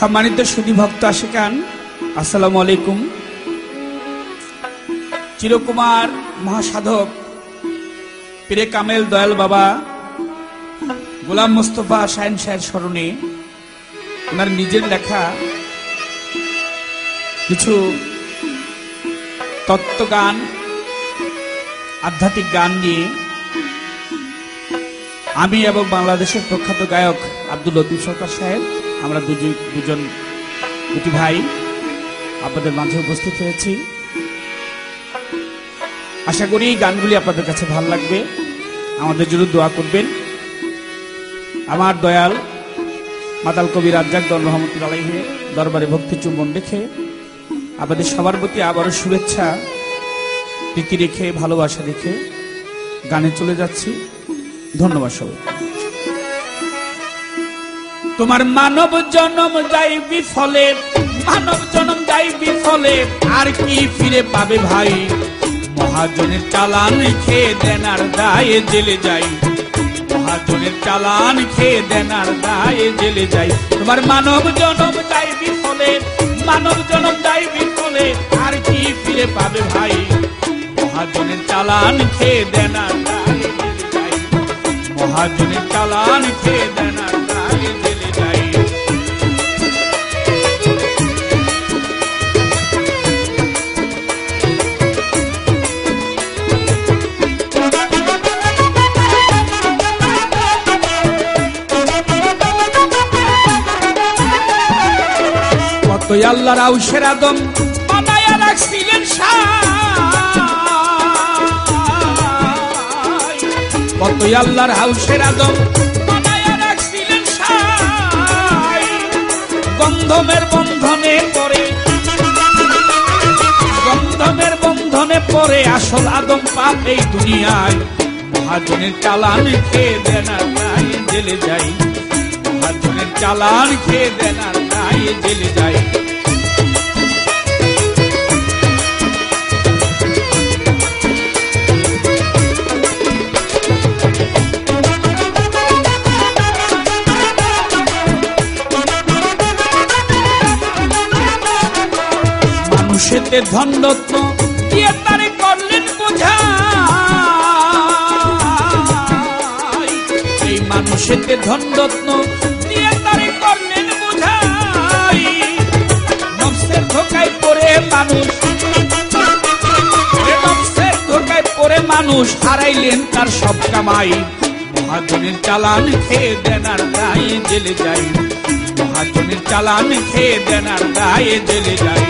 সম্মানিত সুধী ভক্ত আশিকান, আসসালামু আলাইকুম। চিরকুমার মহাসাধক পীরে কামেল দয়াল বাবা গোলাম মোস্তফা শাহিন শাহের স্মরণে ওনার নিজের লেখা কিছু তত্ত্বগান, আধ্যাত্মিক গান নিয়ে আমি এবং বাংলাদেশের প্রখ্যাত গায়ক আব্দুল লতিফ সরকার সাহেব, আমরা দুটি ভাই আপনাদের মাঝে উপস্থিত হয়েছি। আশা করি এই গানগুলি আপনাদের কাছে ভালো লাগবে, আমাদের জন্য দোয়া করবেন। আমার দয়াল মাতাল কবি রাজ্জাক দন রহমতুল্লাহ আলাইহির দরবারে ভক্তি চুম্বন রেখে আপনাদের সবার প্রতি আবারও শুভেচ্ছা, প্রীতি রেখে, ভালোবাসা রেখে গানে চলে যাচ্ছি। ধন্যবাদ সবাই। তোমার মানব জন্ম যাই বিফলে, মানব জন্ম যাই বিফলে, আর কি ফিরে পাবে ভাই? মহাজনের চালান খেয়ে দেনার দায়ে জেলে যাই, মহাজনের চালান খেয়ে দেনার দায়ে জেলে যাই। তোমার মানব জন্ম যাই বিফলে, মানব জন্ম যাই বিফলে, আর কি ফিরে পাবে ভাই? মহাজনের চালান খেয়ে দেনার দায়ে জেলে যাই, মহাজনের চালান খেয়ে দেনার দায়ে জেলে যাই। কতই আল্লাহর আউশের আদম বানায়া রাখছিলেন সাই, কতই আল্লাহর আউশের আদম বানায়া রাখছিলেন সাই। গন্ধমের বন্ধনে পড়ে, গন্ধমের বন্ধনে পড়ে আসল আদম পাপ এই দুনিয়ায়। মহাজনের চালান খেয়ে দেনার দায়ে জেলে যাই, মহাজনের চালান খেয়ে দেনার দায়ে জেলে যাই। মানুষেতে ধনরত্ন দিয়ে তারে করলেন বোঝা, এই মানুষেতে ধনরত্ন দিয়ে তারে করলেন বোঝাই। নফসের ধোকায় পড়ে মানুষ, নফসের ধোকায় পড়ে মানুষ হারাইলেন তার সব কামাই। মহাজনের চালান খেয়ে দেনার দায়ে জেলে যাই, মহাজনের চালান খেয়ে দেনার দায়ে জেলে যাই।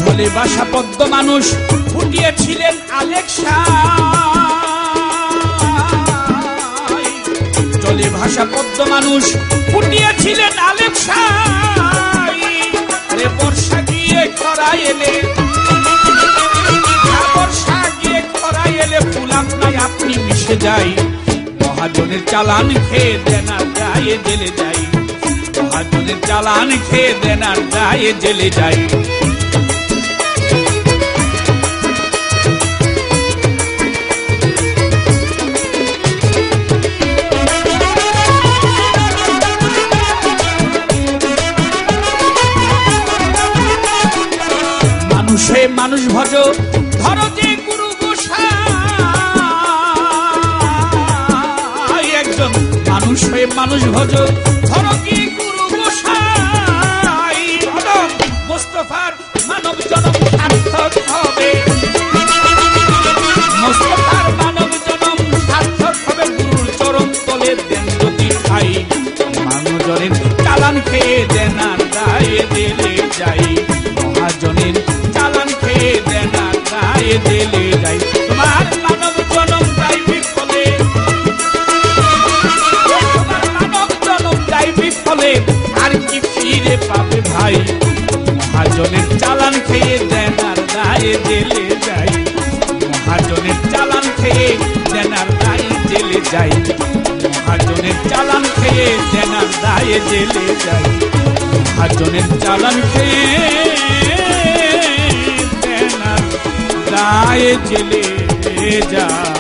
জলে ভাষা পদ্ম মানুষ ফুটিয়েছিলেন আলেকশা, জলে ভাষা পদ্ম মানুষ ফুটিয়েছিলেন আলেকশা। বর্ষা গিয়ে খরা এলে, বর্ষা গিয়ে খরা এলে ফুল আপনায় আপনি মিশে যাই। মহাজনের চালান খেয়ে দেনার দায়ে জেলে যাই, মহাজনের চালান খেয়ে দেনার দায়ে জেলে যাই। মানুষে মানুষ ভজ ধরো যে গুরু গোসাই, একজন মানুষ হয়ে মানুষ ভজ ধরো কি গুরু গোসাই। মোস্তফার মানব জনম সার্থক হবে, মোস্তফার মানব জনম সার্থক হবে, গুরুর চরণ তলে দেন যদি খাই। মানুষজনের চালান খেয়ে দেনার দায়ে জেলে যাই, মহাজনের চালান খেয়ে দেনার দায়ে জেলে যাই। তোমার মানব জনম যাই বিফলে, তোমার মানব জনম যাই বিফলে, আর কি ফিরে পাবে ভাই? মহাজনের চালান খেয়ে দেনার দায়ে জেলে যাই, মহাজনের চালান খেয়ে দেনার দায়ে জেলে যাই, মহাজনের চালান খেয়ে দেনার দায়ে জেলে যাই। মহাজনের চালান খেয়ে দেনার দায়ে জেলে যায়।